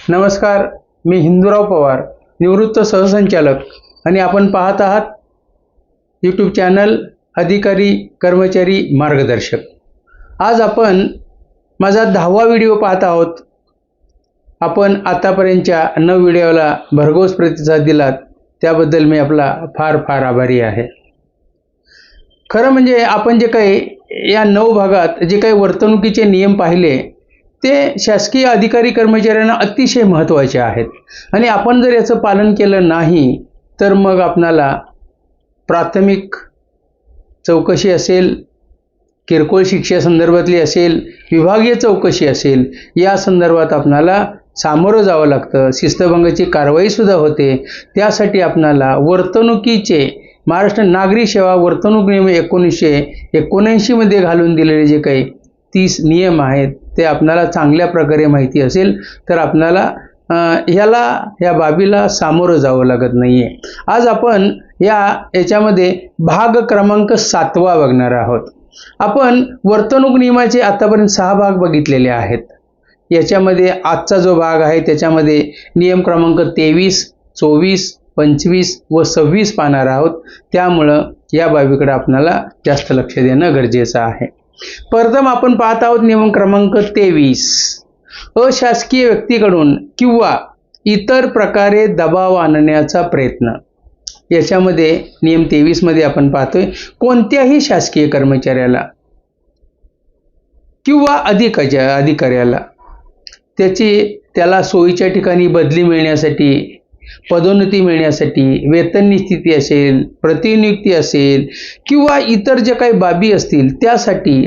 नमस्कार, मी हिंदूराव पवार, निवृत्त सहसंचालक आणि आपण पाहत आहात यूट्यूब चॅनल अधिकारी कर्मचारी मार्गदर्शक। आज आपण माझा 10वा व्हिडिओ पाहत आहोत। आपण आतापर्यंतच्या 9 व्हिडिओला भरघोस प्रतिसाद दिलात त्याबद्दल मी आपला फार फार आभारी आहे। खरं म्हणजे आपण जे काही या 9 भागात जे काही वर्तणुकीचे नियम पाहिले ते शासकीय अधिकारी कर्मचाऱ्यांना अतिशय महत्त्वाचे आहेत आणि आपण जर याचं पालन केलं नाही तर मग आपणाला प्राथमिक चौकशी असेल, किरकोळ शिक्षा संदर्भातली असेल, विभागीय चौकशी असेल, या संदर्भात आपणाला सामोरं जावं लागतं। शिस्तभंगाची कारवाई सुद्धा होते। त्यासाठी आपणाला वर्तणुकीचे महाराष्ट्र नागरी सेवा वर्तणूक नियम 1979 मध्ये घालून दिलेले जे काही 30 नियम आहेत ते आपणाला चांगल्या प्रकारे माहिती असेल तर आपणाला या बाबीला सामोरं जावं लागत नाहीये। आज आपण याच्यामध्ये भाग क्रमांक 7वा बघणार आहोत। आपण वर्तणूक नियमाचे आतापर्यंत 6 भाग बघितलेले आहेत। याच्यामध्ये आजचा जो भाग आहे त्याच्यामध्ये नियम क्रमांक 23, 24, 25 व 26 पाहणार आहोत। त्यामुळं या बाबीकडे आपल्याला जास्त लक्ष देणं गरजेचं आहे। प्रथम आपण पाहत आहोत नियम क्रमांक 23, अशासकीय व्यक्तीकडून किंवा इतर प्रकारे दबाव आणण्याचा प्रयत्न। याच्यामध्ये नियम 23 मध्ये आपण पाहतोय कोणत्याही शासकीय कर्मचाऱ्याला किंवा अधिकाऱ्याला त्याला सोयीच्या ठिकाणी बदली मिळण्यासाठी, पदोन्नती मिळण्यासाठी, वेतन निश्चिती असेल, प्रतिनियुक्ती असेल किंवा इतर जे काही बाबी असतील त्यासाठी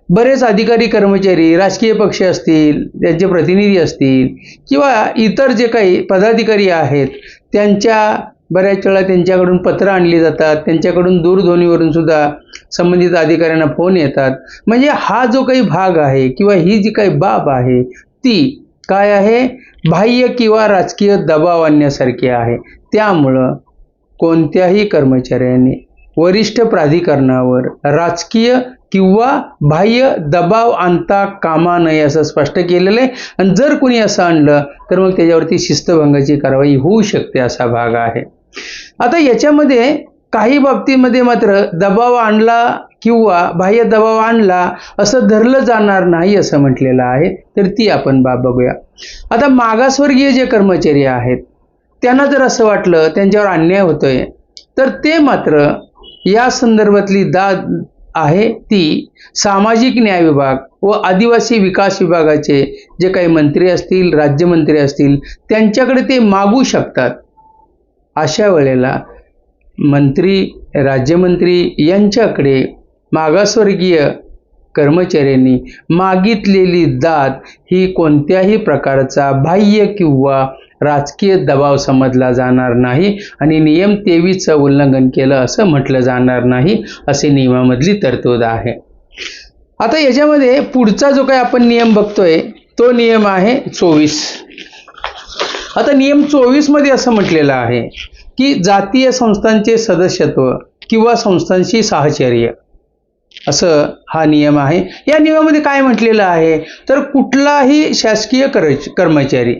बरेच अधिकारी कर्मचारी, राजकीय पक्ष असतील, त्यांचे प्रतिनिधी असतील किंवा इतर जे काही पदाधिकारी आहेत त्यांच्या बऱ्याच वेळा त्यांच्याकडून पत्र आणली जातात, त्यांच्याकडून दूरध्वनीवरून सुद्धा संबंधित अधिकाऱ्यांना फोन येतात। म्हणजे हा जो काही भाग आहे किंवा ही जी काही बाब आहे ती काय आहे, बाह्य किंवा राजकीय दबाव आणण्यासारखी आहे। त्यामुळं कोणत्याही कर्मचाऱ्याने वरिष्ठ प्राधिकरणावर राजकीय किंवा बाह्य दबाव आणता कामा नये असं स्पष्ट केलेलं आहे आणि जर कोणी असं आणलं तर मग त्याच्यावरती शिस्तभंगाची कारवाई होऊ शकते असा भाग आहे। आता याच्यामध्ये काही बाबतीमध्ये मात्र दबाव आणला किंवा बाह्य दबाव आणला असं धरलं जाणार नाही असं म्हटलेलं आहे, तर ती आपण बाब बघूया। आता मागासवर्गीय जे कर्मचारी आहेत त्यांना जर असं वाटलं त्यांच्यावर अन्याय होतोय तर ते मात्र या संदर्भातली दाद आहे ती सामाजिक न्याय विभाग व आदिवासी विकास विभागाचे जे काही मंत्री असतील, राज्यमंत्री असतील त्यांच्याकडे ते मागू शकतात। अशा वेळेला मंत्री, राज्यमंत्री यांच्याकडे मागासवर्गीय कर्मचाऱ्यांनी मागितलेली दाद ही कोणत्याही प्रकारचा बाह्य किंवा राजकीय दबाव समजला जाणार नाही आणि नियम 23चं उल्लंघन केलं असं म्हटलं जाणार नाही असे नियमामधली तरतूद आहे। आता याच्यामध्ये पुढचा जो काही आपण नियम बघतोय तो नियम आहे 24। आता नियम 24 मध्ये असं म्हटलेलं आहे की जातीय संस्थांचे सदस्यत्व किंवा संस्थांशी साहचर्य असं हा नियम आहे। या नियमामध्ये काय म्हटलेलं आहे तर कुठलाही शासकीय कर्मचारी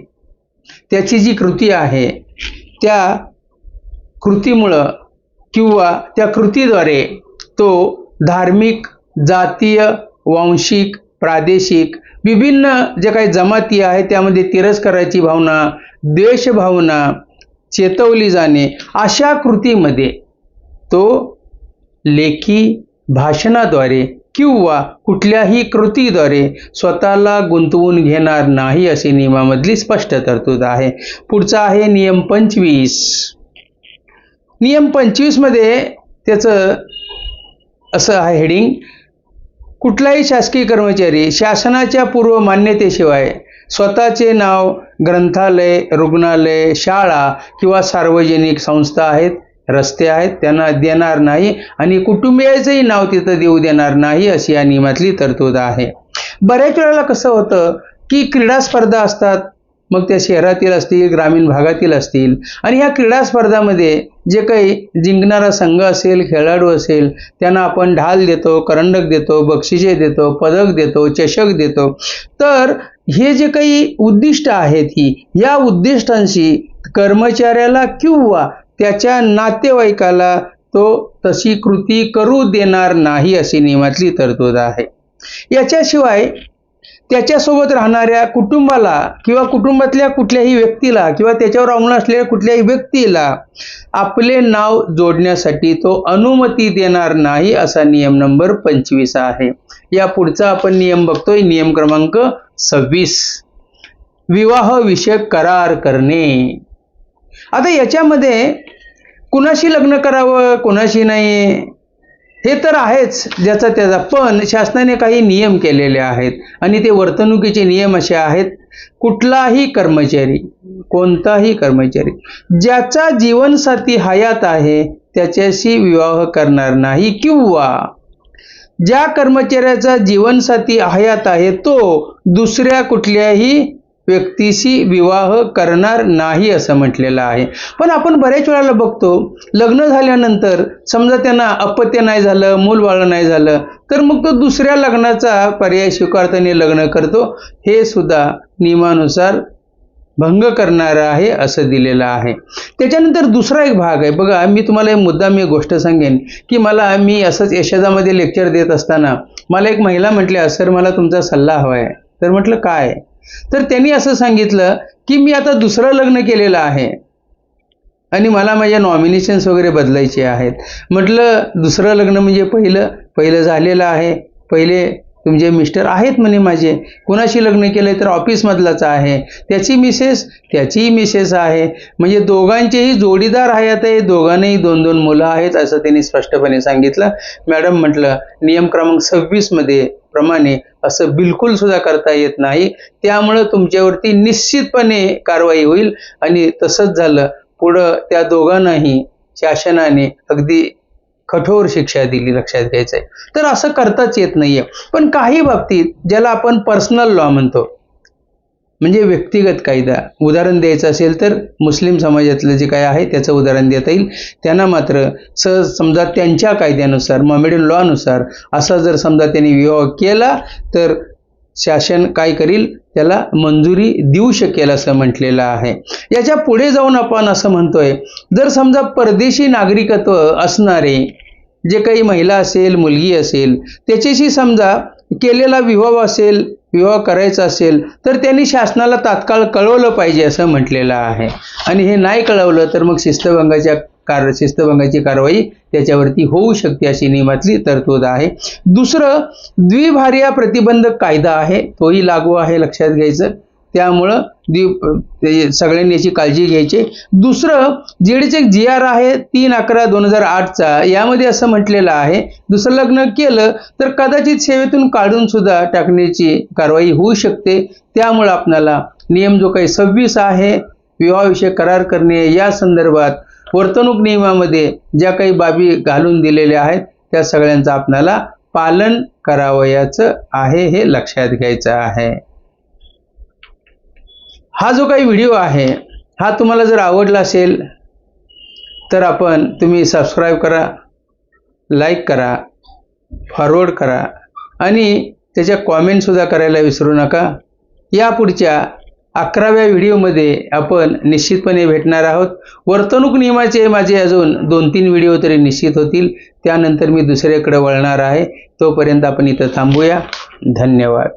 त्याची जी कृती आहे त्या कृतीमुळं किंवा त्या कृतीद्वारे तो धार्मिक, जातीय, वांशिक, प्रादेशिक विभिन्न जे काही जमाती आहे त्यामध्ये तिरस्काराची भावना, द्वेषभावना चेतवली जाणे अशा कृतीमध्ये तो लेखी भाषणाद्वारे किंवा कुठल्याही कृतीद्वारे स्वतःला गुंतवून घेणार नाही अशी नियमामधली स्पष्ट तरतूद आहे। पुढचा आहे नियम 25। नियम 25 मध्ये त्याचं असं आहे हेडिंग, कुठलाही शासकीय कर्मचारी शासनाच्या पूर्व मान्यतेशिवाय स्वतःचे नाव ग्रंथालय, रुग्णालय, शाळा किंवा सार्वजनिक संस्था आहेत, रस्ते आहेत त्यांना देणार नाही आणि कुटुंबियाचंही नाव तिथं देऊ देणार नाही अशी या नियमातली तरतूद आहे। बऱ्याच वेळेला कसं होतं की क्रीडा स्पर्धा असतात, मग त्या शहरातील असतील, ग्रामीण भागातील असतील आणि ह्या क्रीडा स्पर्धामध्ये जे काही जिंकणारा संघ असेल, खेळाडू असेल त्यांना आपण ढाल देतो, करंडक देतो, बक्षिसे देतो, पदक देतो, चषक देतो। तर हे जे काही उद्दिष्ट आहेत या उद्दिष्टांशी कर्मचाऱ्याला किंवा त्याच्या नातेवाईकाला तो तशी कृती करू देणार नाही अशी नियमातली तरतूद आहे. याच्याशिवाय त्याच्यासोबत राहणाऱ्या कुटुंबाला किंवा कुटुंबातल्या कुठल्याही व्यक्तीला किंवा त्याच्यावर अवलंबून असलेल्या कुठल्याही व्यक्तीला आपले नाव जोडण्यासाठी तो अनुमती देणार नाही असा नियम नंबर 25 आहे. या पुढचा आपण नियम बघतोय, नियम क्रमांक 26, विवाह विषयक करार करणे. आता याच्यामध्ये कुणाशी लग्न करावं कुणाशी नाही हे तर आहेच ज्याचा त्याचा, पण शासनाने काही नियम केलेले आहेत आणि ते वर्तणुकीचे नियम असे आहेत. कुठलाही कर्मचारी, कोणताही कर्मचारी ज्याचा जीवनसाथी हयात आहे त्याच्याशी विवाह करणार नाही, किंवा ज्या कर्मचाऱ्याचा जीवनसाथी हयात आहे तो दुसऱ्या कुठल्याही व्यक्तीशी विवाह करणार नाही असं म्हटलेलं आहे. पण आपण बऱ्याच वेळेला बघतो, लग्न झाल्यानंतर समजा त्यांना अपत्य नाही झालं, मूलबाळ नाही झालं, तर मग तो दुसऱ्या लग्नाचा पर्याय स्वीकारताना लग्न करतो. हे सुद्धा नियमानुसार भंग करणारं आहे असं दिलेलं आहे. त्याच्यानंतर दुसरा एक भाग आहे बघा, मी तुम्हाला एक गोष्ट सांगेन की मी असंच यशोदामध्ये लेक्चर देत असताना मला एक महिला म्हटल्या, सर मला तुमचा सल्ला हवा आहे. तर म्हटलं काय? तर त्यांनी असं सांगितलं की मी आता दुसरं लग्न केलेलं आहे आणि मला माझ्या नॉमिनेशन्स वगैरे बदलायचे आहेत. म्हटलं दुसरं लग्न म्हणजे पहिलं झालेलं आहे. पहिले तुमचे मिस्टर आहेत म्हणे माझे, कुणाशी लग्न केलंय तर ऑफिसमधलाच आहे, त्याचीही मिसेस आहे, म्हणजे दोघांचेही जोडीदार हयात आहे, दोघांनाही 2-2 मुलं आहेत असं त्यांनी स्पष्टपणे सांगितलं. मॅडम म्हटलं नियम क्रमांक 26 मध्ये प्रमाणे असं बिलकुल सुद्धा करता येत नाही, त्यामुळं तुमच्यावरती निश्चितपणे कारवाई होईल. आणि तसंच झालं, पुढं त्या दोघांनाही शासनाने अगदी कठोर शिक्षा दिली, लक्षात घ्यायचं आहे. तर असं करताच येत नाहीये. पण काही बाबतीत ज्याला आपण पर्सनल लॉ म्हणतो, म्हणजे व्यक्तिगत कायदा, उदाहरण द्यायचं असेल तर मुस्लिम समाजातलं जे काय आहे त्याचं उदाहरण देता येईल. त्यांना मात्र समजा त्यांच्या कायद्यानुसार, मोहम्मेडन लॉनुसार असा जर समजा त्यांनी विवाह केला तर शासन काय करील, त्याला मंजुरी देऊ शकेल असं म्हटलेलं आहे. याच्या पुढे जाऊन आपण असं म्हणतोय, जर समजा परदेशी नागरिकत्व असणारे जे काही महिला असेल, मुलगी असेल, त्याच्याशी समजा केलेला विवाह करायचा असेल तर त्यांनी शासनाला तात्काळ कळवलं पाहिजे असं म्हटलेलं आहे. आणि हे नाही कळवलं तर मग शिस्तभंगाची कारवाई त्याच्यावरती होऊ शकते अशी नियमातली तरतूद आहे. दुसरं, द्विभार्या प्रतिबंधक कायदा आहे, तोही लागू आहे, लक्षात घ्यायचं. त्यामुळं सगळ्यांनी याची काळजी घ्यायची. दुसरं, जेडीचे एक GR आहे 3/11/2008चा, यामध्ये असं म्हटलेलं आहे, दुसरं लग्न केलं तर कदाचित सेवेतून काढून सुद्धा टाकण्याची कारवाई होऊ शकते. त्यामुळं आपल्याला नियम जो काही 26 आहे, विवाहाविषयी करार करणे, या संदर्भात वर्तणूक नियमामध्ये ज्या काही बाबी घालून दिलेल्या आहेत त्या सगळ्यांचं आपल्याला पालन करावयाचं आहे, हे लक्षात घ्यायचं आहे. हा जो काही व्हिडिओ आहे हा तुम्हाला जर आवडला असेल तर तुम्ही सबस्क्राईब करा, लाईक करा, फॉरवर्ड करा आणि त्याच्या कॉमेंटसुद्धा करायला विसरू नका. यापुढच्या 11व्या व्हिडिओमध्ये आपण निश्चितपणे भेटणार आहोत. वर्तणूक नियमाचे माझे अजून 2-3 व्हिडिओ तरी निश्चित होतील, त्यानंतर मी दुसऱ्याकडे वळणार आहे. तोपर्यंत आपण इथं थांबूया. धन्यवाद.